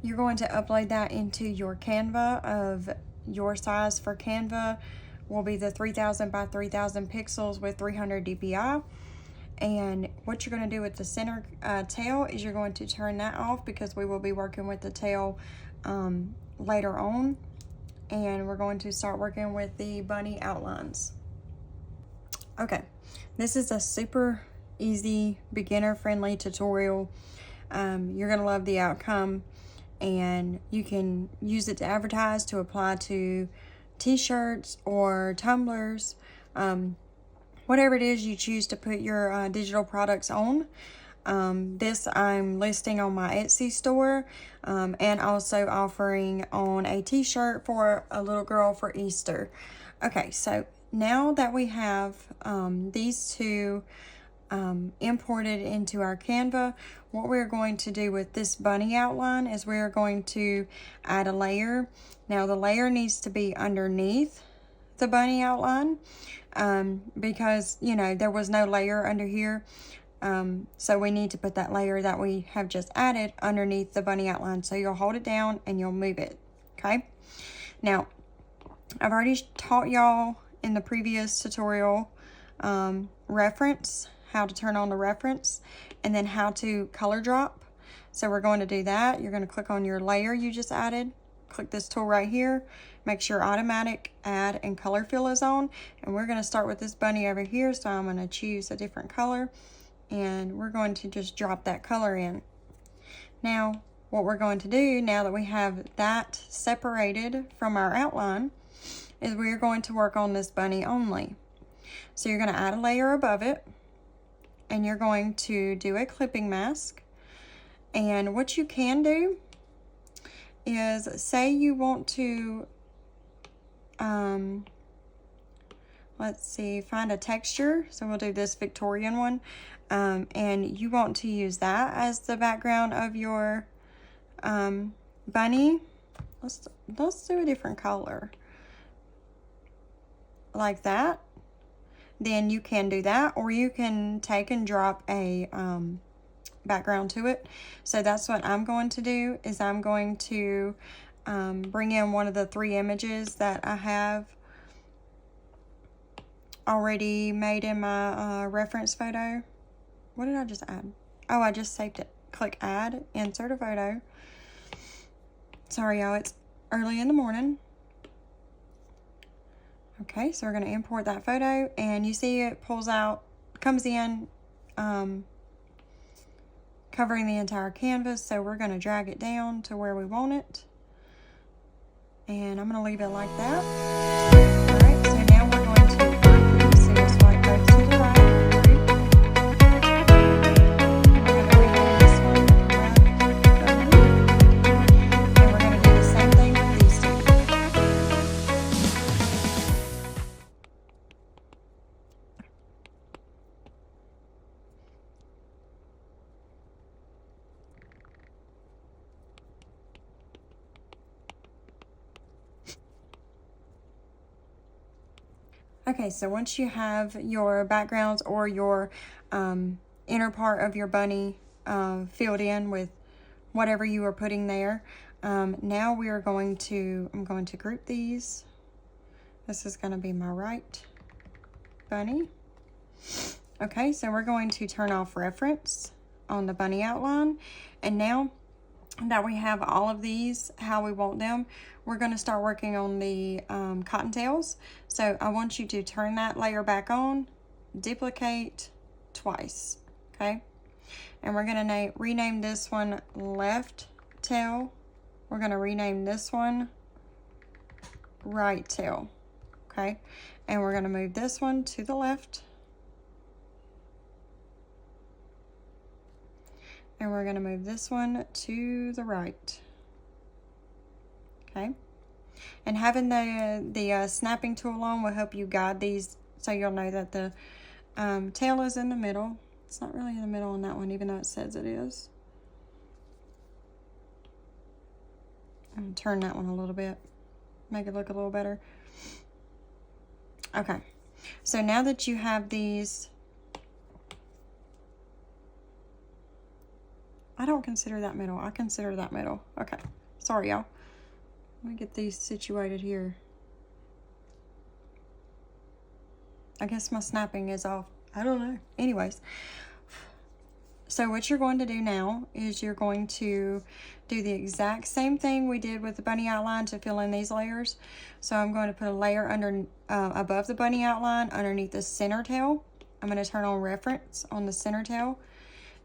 you're going to upload that into your Canva of your size for Canva will be the 3000 by 3000 pixels with 300 dpi. And what you're going to do with the center tail is you're going to turn that off because we will be working with the tail later on. And we're going to start working with the bunny outlines. Okay, this is a super easy, beginner-friendly tutorial. You're going to love the outcome, and you can use it to advertise, to apply to t-shirts or tumblers, whatever it is you choose to put your digital products on. This I'm listing on my Etsy store, and also offering on a t-shirt for a little girl for Easter. Okay, so now that we have these two imported into our Canva, what we're going to do with this bunny outline is we're going to add a layer. Now the layer needs to be underneath the bunny outline, because you know there was no layer under here, so we need to put that layer that we have just added underneath the bunny outline. So you'll hold it down and you'll move it. Okay, now I've already taught y'all in the previous tutorial reference, how to turn on the reference, and then how to color drop. So we're going to do that. You're going to click on your layer you just added, click this tool right here, make sure automatic add and color fill is on, and we're going to start with this bunny over here. So I'm going to choose a different color, and we're going to just drop that color in. Now what we're going to do, now that we have that separated from our outline, is we're going to work on this bunny only. So you're going to add a layer above it, and you're going to do a clipping mask. And what you can do is, say you want to let's see, find a texture. So we'll do this Victorian one, and you want to use that as the background of your bunny. Let's do a different color like that. Then you can do that, or you can take and drop a background to it. So that's what I'm going to do, is I'm going to bring in one of the 3 images that I have already made in my reference photo. What did I just add? Oh, I just saved it. Click add, insert a photo. Sorry y'all, it's early in the morning. Okay, so we're going to import that photo, and you see it pulls out, comes in, covering the entire canvas. So we're going to drag it down to where we want it, and I'm going to leave it like that. All right, so now we're going to group these. So you'll swipe both to the right, group. We're going to rename this one left bunny, and we're going to do the same thing with these two. Okay, so once you have your backgrounds or your inner part of your bunny filled in with whatever you are putting there, now we are going to, I'm going to group these. This is going to be my right bunny. Okay, so we're going to turn off reference on the bunny outline, and now that we have all of these how we want them, we're going to start working on the cottontails. So I want you to turn that layer back on, duplicate twice, okay? And we're going to rename this one left tail. We're going to rename this one right tail, okay? And we're going to move this one to the left. And we're going to move this one to the right. Okay. And having the snapping tool on will help you guide these, so you'll know that the tail is in the middle. It's not really in the middle on that one, even though it says it is. I'm going to turn that one a little bit, make it look a little better. Okay. So now that you have these I don't consider that middle. I consider that middle. Okay. Sorry, y'all. Let me get these situated here. I guess my snapping is off. I don't know. Anyways. So what you're going to do now is you're going to do the exact same thing we did with the bunny outline to fill in these layers. So I'm going to put a layer under above the bunny outline underneath the center tail. I'm going to turn on reference on the center tail,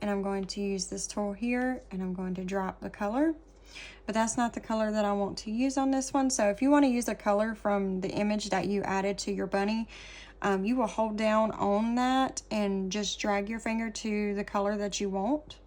and I'm going to use this tool here, and I'm going to drop the color. But that's not the color that I want to use on this one. So if you want to use a color from the image that you added to your bunny, you will hold down on that and just drag your finger to the color that you want.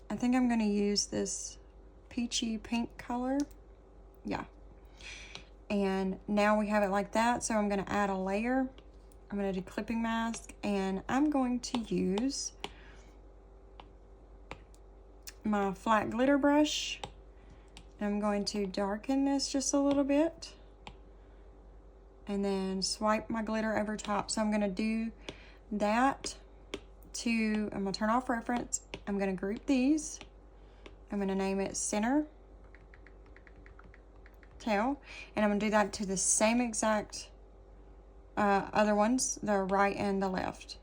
I think I'm going to use this peachy pink color. Yeah. And now we have it like that. So I'm going to add a layer. I'm going to do clipping mask, and I'm going to use my flat glitter brush. I'm going to darken this just a little bit, and then swipe my glitter over top. So I'm going to do that I'm going to turn off reference. I'm going to group these. I'm going to name it center tail, and I'm going to do that to the same exact other ones, the right and the left.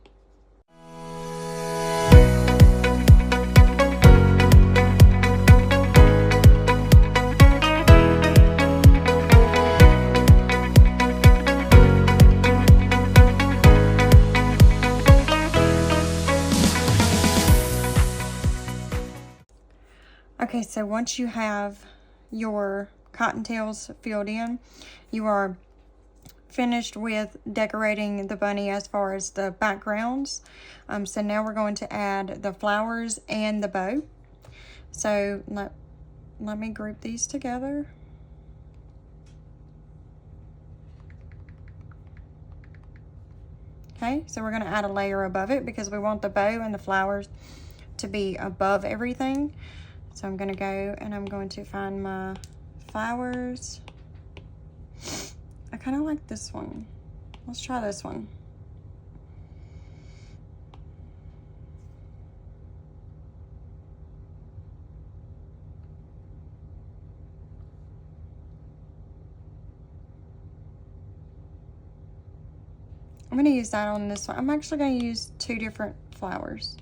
Okay, so once you have your cottontails filled in, you are finished with decorating the bunny as far as the backgrounds. So now we're going to add the flowers and the bow. So let me group these together. Okay, so we're going to add a layer above it because we want the bow and the flowers to be above everything. So I'm going to go and I'm going to find my flowers. I kind of like this one. Let's try this one. I'm going to use that on this one. I'm actually going to use 2 different flowers.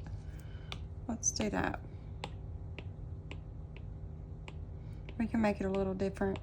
Let's do that. We can make it a little different.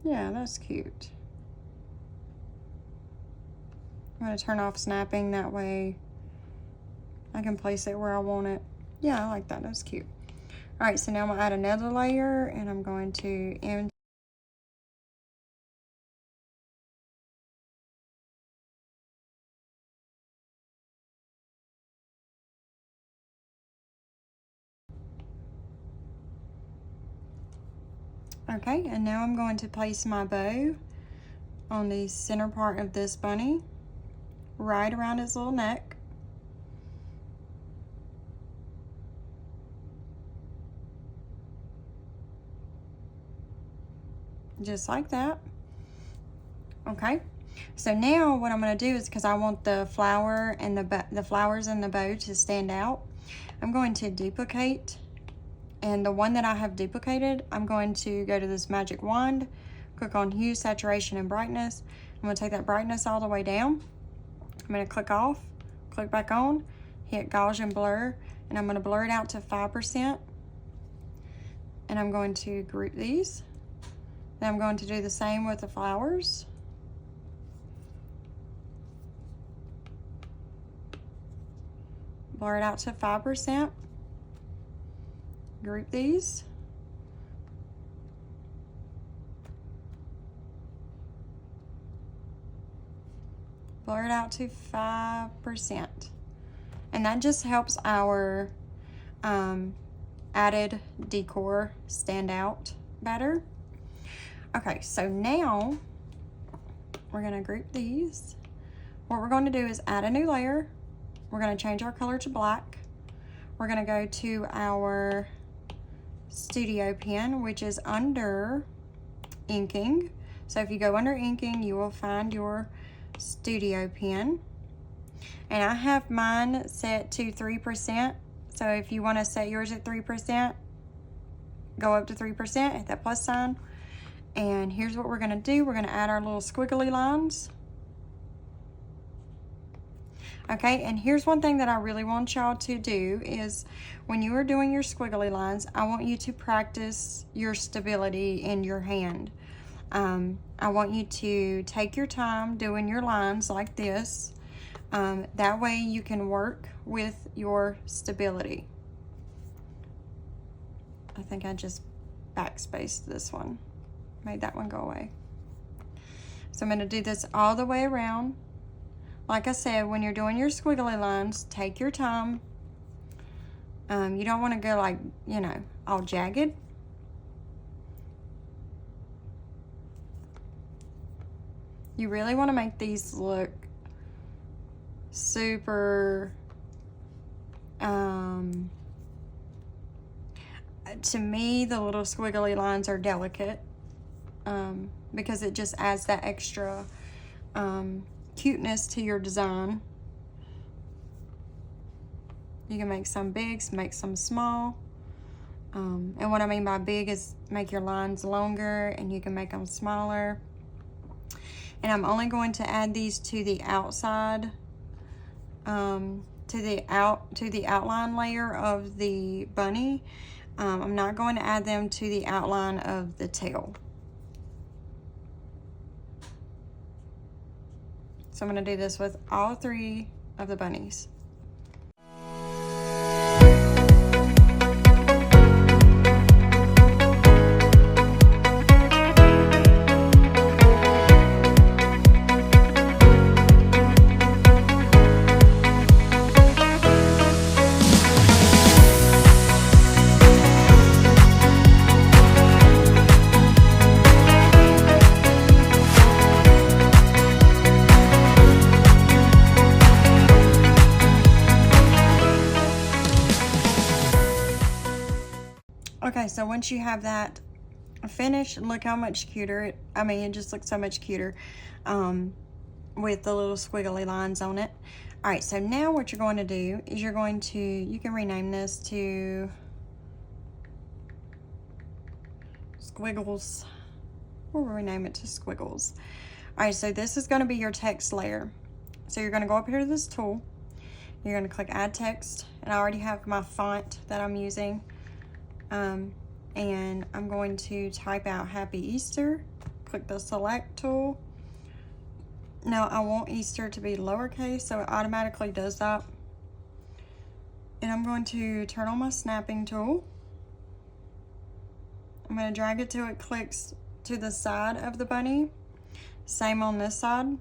Yeah, that's cute. I'm going to turn off snapping, that way I can place it where I want it. Yeah, I like that. That's cute. All right, so now I'm going to add another layer, and I'm going to okay, and now I'm going to place my bow on the center part of this bunny, right around his little neck. Just like that. Okay, so now what I'm going to do is, because I want the flower and the flowers and the bow to stand out, I'm going to duplicate. And the one that I have duplicated, I'm going to go to this magic wand, click on hue, saturation, and brightness. I'm going to take that brightness all the way down. I'm going to click off, click back on, hit Gaussian blur, and I'm going to blur it out to 5%. And I'm going to group these. Then I'm going to do the same with the flowers. Blur it out to 5%. Group these. Blur it out to 5%. And that just helps our added decor stand out better. Okay, so now we're gonna group these. What we're going to do is add a new layer. We're going to change our color to black. We're going to go to our studio pen, which is under inking. So if you go under inking, you will find your studio pen. And I have mine set to 3%. So if you want to set yours at 3%, go up to 3%, hit that plus sign. And here's what we're going to do. We're going to add our little squiggly lines. Okay, and here's one thing that I really want y'all to do is when you are doing your squiggly lines, I want you to practice your stability in your hand. I want you to take your time doing your lines like this. That way you can work with your stability. I think I just backspaced this one, made that one go away. So I'm going to do this all the way around. Like I said, when you're doing your squiggly lines, take your time. You don't want to go like, you know, all jagged. You really want to make these look super, to me, the little squiggly lines are delicate, because it just adds that extra, cuteness to your design. You can make some big, make some small. And what I mean by big is make your lines longer, and you can make them smaller. And I'm only going to add these to the outside, to the outline layer of the bunny. I'm not going to add them to the outline of the tail. So I'm going to do this with all 3 of the bunnies. Okay, so once you have that finished, look how much cuter it just looks so much cuter with the little squiggly lines on it. All right, so now what you're going to do is you can rename this to Squiggles. We'll rename it to Squiggles. All right, so this is going to be your text layer. So you're going to go up here to this tool. You're going to click Add Text, and I already have my font that I'm using. And I'm going to type out Happy Easter. Click the Select tool. Now I want Easter to be lowercase, so it automatically does that. And I'm going to turn on my snapping tool. I'm going to drag it till it clicks to the side of the bunny. Same on this side.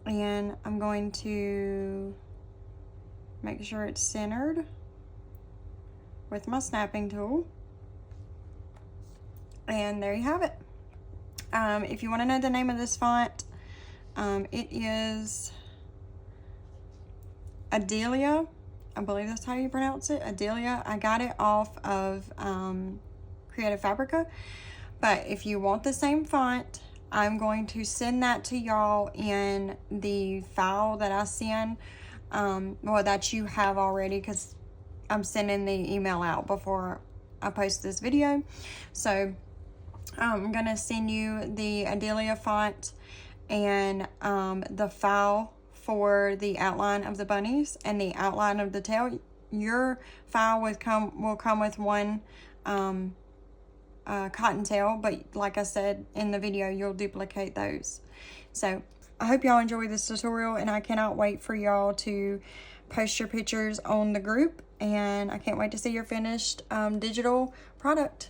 And I'm going to make sure it's centered with my snapping tool. And there you have it. If you want to know the name of this font, it is Adelia. I believe that's how you pronounce it, Adelia. I got it off of Creative Fabrica. But if you want the same font, I'm going to send that to y'all in the file that I send, well, that you have already, because I'm sending the email out before I post this video. So I'm going to send you the Adelia font and the file for the outline of the bunnies and the outline of the tail. Your file will come with one cottontail, but like I said in the video, you'll duplicate those. So I hope y'all enjoy this tutorial, and I cannot wait for y'all to post your pictures on the group, and I can't wait to see your finished digital product.